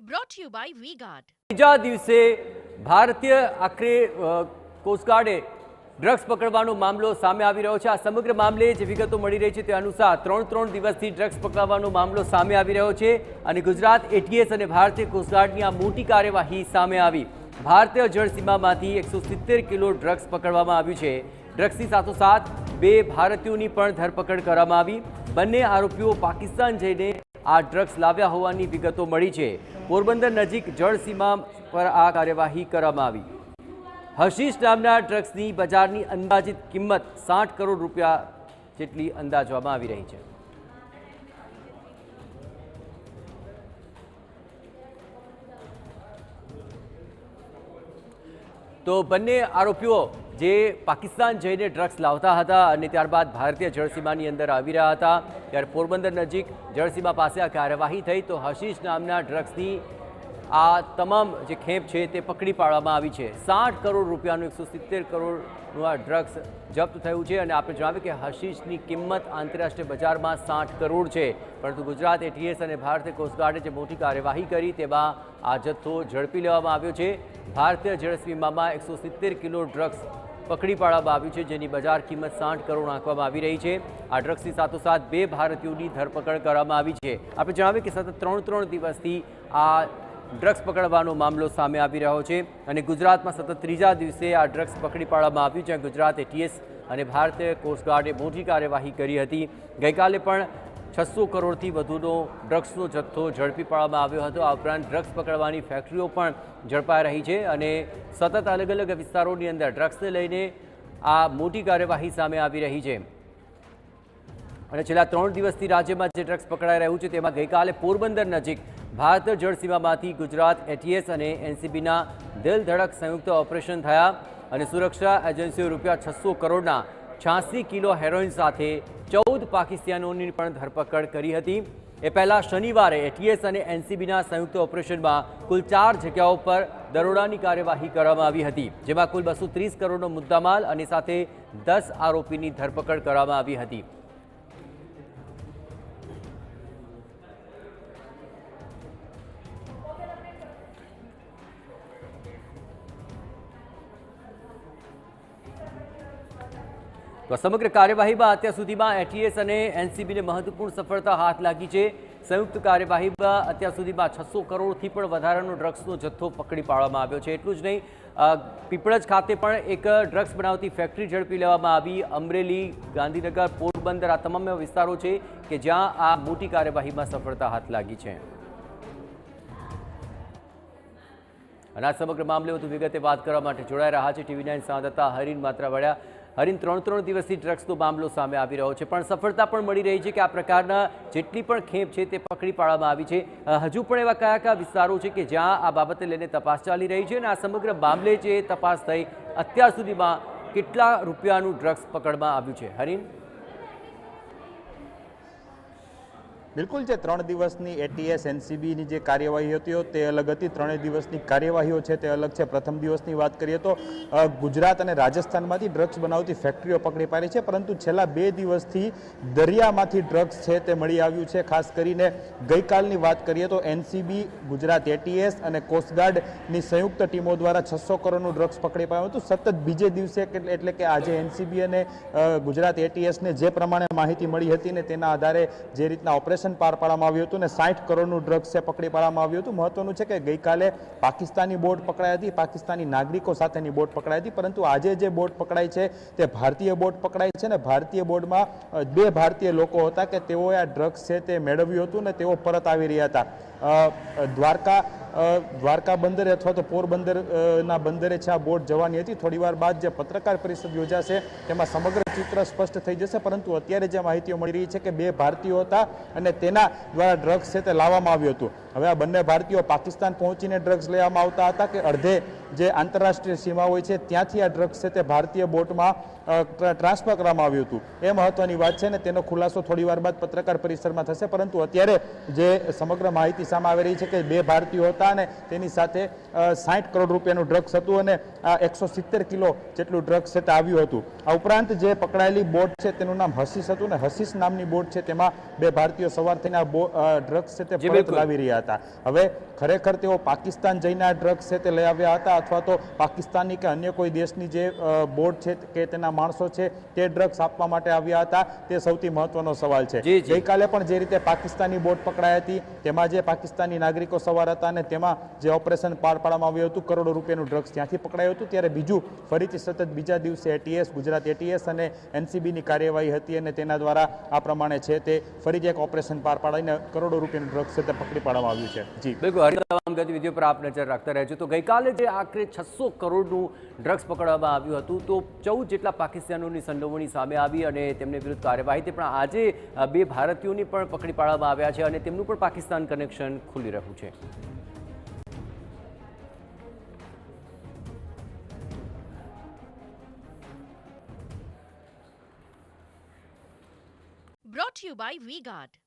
brought to you by V-Guard. ત્રીજા દિવસે ભારતીય આખરે કોસ્ટગાર્ડે ડ્રગ્સ પકડવાનો મામલો સામે આવી રહ્યો છે। આ સમગ્ર મામલે જે વિગતો મળી રહી છે તે અનુસાર ત્રણ દિવસથી ડ્રગ્સ પકડવાનો મામલો સામે આવી રહ્યો છે અને ગુજરાત એટીએસ અને ભારતીય કોસ્ટગાર્ડની આ મોટી કાર્યવાહી સામે આવી। ભારતીય જળસીમામાંથી 170 કિલો ડ્રગ્સ પકડવામાં આવ્યું છે। ડ્રગ્સની સાથોસાથ 2 ભારતીયોની પણ ધરપકડ કરવામાં આવી। બંને આરોપીઓ પાકિસ્તાન જઈને આ ડ્રગ્સ લાવ્યા હોવાની વિગતો મળી છે। પોરબંદર નજીક જળસીમા પર આ કાર્યવાહી કરવામાં આવી। હશીશ નામના ડ્રગ્સની બજારની અંદાજિત કિંમત 60 કરોડ રૂપિયા જેટલી અંદાજવામાં આવી રહી છે। તો બંને આરોપીઓ જે પાકિસ્તાન જઈને ડ્રગ્સ લાવતા હતા અને ત્યારબાદ ભારતીય જળસીમાની અંદર આવી રહ્યા હતા ત્યારે પોરબંદર નજીક જળસીમા પાસે આ કાર્યવાહી થઈ તો હશીશ નામના ડ્રગ્સની આ તમામ જે ખેપ છે તે પકડી પાડવામાં આવી છે। 60 કરોડ રૂપિયાનું 170 કરોડનું આ ડ્રગ્સ જપ્ત થયું છે અને આપણે જણાવ્યું કે હશીશની કિંમત આંતરરાષ્ટ્રીય બજારમાં 60 કરોડ છે, પરંતુ ગુજરાત એટીએસ અને ભારતીય કોસ્ટગાર્ડે જે મોટી કાર્યવાહી કરી તેમાં આ જથ્થો ઝડપી લેવામાં આવ્યો છે। ભારતીય જળસીમામાં 170 કિલો ડ્રગ્સ પકડી પાડવામાં આવ્યું છે, જેની બજાર કિંમત 60 કરોડ આંકવામાં આવી રહી છે। આ ડ્રગ્સની સાથોસાથ 2 ભારતીયોની ધરપકડ કરવામાં આવી છે। આપણે જણાવીએ કે સતત ત્રણ દિવસથી આ ડ્રગ્સ પકડવાનો મામલો સામે આવી રહ્યો છે અને ગુજરાતમાં સતત ત્રીજા દિવસે આ ડ્રગ્સ પકડી પાડવામાં આવ્યું, જ્યાં ગુજરાત એટીએસ અને ભારતીય કોસ્ટગાર્ડે મોટી કાર્યવાહી કરી હતી। ગઈકાલે પણ 600 કરોડથી વધુનો ડ્રગ્સનો જથ્થો ઝડપી પાડવામાં આવ્યો હતો। આ ઉપરાંત ડ્રગ્સ પકડવાની ફેક્ટરીઓ પણ ઝડપાઈ રહી છે અને સતત અલગ વિસ્તારોની અંદર ડ્રગ્સને લઈને આ મોટી કાર્યવાહી સામે આવી રહી છે અને છેલ્લા 3 દિવસથી રાજ્યમાં જે ડ્રગ્સ પકડાઈ રહ્યું છે તેમાં ગઈકાલે પોરબંદર નજીક ભારતીય જળસીમામાંથી ગુજરાત એટીએસ અને એનસીબીના દિલ ધડક સંયુક્ત ઓપરેશન થયા અને સુરક્ષા એજન્સીઓ રૂપિયા 600 કરોડના 86 કિલો હેરોઇન સાથે 14 પાકિસ્તાનીઓની પણ ધરપકડ કરી હતી। એ પહેલાં શનિવારે એટીએસ અને એનસીબીના સંયુક્ત ઓપરેશનમાં કુલ 4 જગ્યાઓ પર દરોડાની કાર્યવાહી કરવામાં આવી હતી, જેમાં કુલ 230 કરોડનો મુદ્દામાલ અને સાથે 10 આરોપીની ધરપકડ કરવામાં આવી હતી। તો સમગ્ર કાર્યવાહીમાં અત્યાર સુધીમાં એટીએસ અને એનસીબીને મહત્વપૂર્ણ સફળતા હાથ લાગી છે। સંયુક્ત કાર્યવાહીમાં અત્યાર સુધીમાં 600 કરોડથી પણ વધારાનો ડ્રગ્સનો જથ્થો પકડી પાડવામાં આવ્યો છે। એટલું જ નહીં, પીપળજ ખાતે પણ એક ડ્રગ્સ બનાવતી ફેક્ટરી ઝડપી લેવામાં આવી। અમરેલી, ગાંધીનગર, પોરબંદર આ તમામ વિસ્તારો છે કે જ્યાં આ મોટી કાર્યવાહીમાં સફળતા હાથ લાગી છે। અને આ સમગ્ર મામલે વધુ વિગતે વાત કરવા માટે જોડાઈ રહ્યા છે TV9 સંવાદદાતા હરીન માત્રાવાળા। હરીન, 3 દિવસથી ડ્રગ્સનો મામલો સામે આવી રહ્યો છે, પણ સફળતા પણ મળી રહી છે કે આ પ્રકારના જેટલી પણ ખેપ છે તે પકડી પાડવામાં આવી છે। હજુ પણ એવા કયા વિસ્તારો છે કે જ્યાં આ બાબતે લઈને તપાસ ચાલી રહી છે અને આ સમગ્ર મામલે જે તપાસ થઈ અત્યાર સુધીમાં કેટલા રૂપિયાનું ડ્રગ્સ પકડવામાં આવ્યું છે? હરીન, બિલકુલ, જે 3 દિવસની એટીએસ એનસીબીની જે કાર્યવાહી હતી તે અલગ હતી। 3 દિવસની કાર્યવાહીઓ છે તે અલગ છે। પ્રથમ દિવસની વાત કરીએ તો ગુજરાત અને રાજસ્થાનમાંથી ડ્રગ્સ બનાવતી ફેક્ટરીઓ પકડી પાડી છે, પરંતુ છેલ્લા 2 દિવસથી દરિયામાંથી ડ્રગ્સ છે તે મળી આવ્યું છે। ખાસ કરીને ગઈકાલની વાત કરીએ તો એનસીબી, ગુજરાત એટીએસ અને કોસ્ટગાર્ડની સંયુક્ત ટીમો દ્વારા 600 કરોડનું ડ્રગ્સ પકડી પાડ્યું હતું। સતત બીજે દિવસે એટલે કે આજે એનસીબી અને ગુજરાત એટીએસને જે પ્રમાણે માહિતી મળી હતી ને તેના આધારે જે રીતના ઓપરેશન પાર પાડવામાં આવ્યું હતું ને 60 કરોડનું ડ્રગ્સ છે પકડી પાડવામાં આવ્યું હતું। મહત્વનું છે કે ગઈકાલે પાકિસ્તાની બોટ પકડાઈ હતી, પાકિસ્તાની નાગરિકો સાથેની બોટ પકડાઈ હતી, પરંતુ આજે જે બોટ પકડાઈ છે તે ભારતીય બોટ પકડાઈ છે ને ભારતીય બોટમાં 2 ભારતીય લોકો હતા કે તેઓએ આ ડ્રગ્સ છે તે મેળવ્યું હતું ને તેઓ પરત આવી રહ્યા હતા। દ્વારકા બંદરે અથવા તો પોરબંદરના બંદરે છે આ બોટ જવાની હતી। થોડીવાર બાદ જે પત્રકાર પરિષદ યોજાશે તેમાં સમગ્ર ચિત્ર સ્પષ્ટ થઈ જશે, પરંતુ અત્યારે જે માહિતીઓ મળી રહી છે કે 2 ભારતીયો હતા અને તેના દ્વારા ડ્રગ્સ છે તે લાવવામાં આવ્યું હતું। હવે આ બંને ભારતીયો પાકિસ્તાન પહોંચીને ડ્રગ્સ લેવામાં આવતા હતા કે અડધે જે આંતરરાષ્ટ્રીય સીમા હોય છે ત્યાંથી આ ડ્રગ્સ છે તે ભારતીય બોટમાં ટ્રાન્સફર કરવામાં આવ્યું હતું, એ મહત્વની વાત છે ને તેનો ખુલાસો થોડીવાર બાદ પત્રકાર પરિષદમાં થશે। પરંતુ અત્યારે જે સમગ્ર માહિતી સામે આવી રહી છે કે 2 ભારતીયો હતા અને તેની સાથે 60 કરોડ રૂપિયાનું ડ્રગ્સ હતું અને 170 કિલો જેટલું ડ્રગ્સ છે તે આવ્યું હતું। આ ઉપરાંત જે પકડાયેલી બોટ છે તેનું નામ હસીસ હતું ને હસીસ નામની બોટ છે તેમાં 2 ભારતીયો સવાર થઈને ડ્રગ્સ છે તે જી, પરત બિલકુલ. લાવી રહ્યા હતા. હવે ખરેખર તેઓ પાકિસ્તાન જઈને આ ડ્રગ્સ છે તે લઈ આવ્યા હતા અથવા તો પાકિસ્તાની કે અન્ય કોઈ દેશની જે બોટ છે કે તેના માણસો છે તે ડ્રગ્સ આપવા માટે આવ્યા હતા, તે સૌથી મહત્વનો સવાલ છે. જી, જી. ગઈકાલે પણ જે રીતે પાકિસ્તાની બોટ પકડાઈ હતી તેમાં જે પાકિસ્તાની નાગરિકો સવાર હતા અને તેમાં જે ઓપરેશન પાર પાડવામાં આવ્યું હતું, કરોડો રૂપિયાનું ડ્રગ્સ ત્યાંથી પકડાયું હતું, ત્યારે બીજું ફરીથી સતત બીજા દિવસે એટીએસ, ગુજરાત એટીએસ અને એનસીબીની કાર્યવાહી હતી અને તેના દ્વારા આ પ્રમાણે છે તે ફરીથી એક ઓપરેશન પાર પાડીને કરોડો રૂપિયાનું ડ્રગ્સ છે તે પકડી પાડવામાં આવ્યું છે. જી બિલકુલ, હરી તમામ ગતિવિધિઓ પર આપ નજર રાખતા રહેજો. તો ગઈકાલે જે આખરે 600 કરોડનું ડ્રગ્સ પકડવામાં આવ્યું હતું, તો 14 જેટલા પાકિસ્તાનોની સંડોવણી સામે આવી અને તેમને વિરુદ્ધ કાર્યવાહી થઈ. પણ આજે 2 ભારતીયોની પણ પકડી પાડવામાં આવ્યા છે અને તેમનું પણ પાકિસ્તાન કનેક્શન ખુલી રહ્યું છે. Brought to you by V-Guard.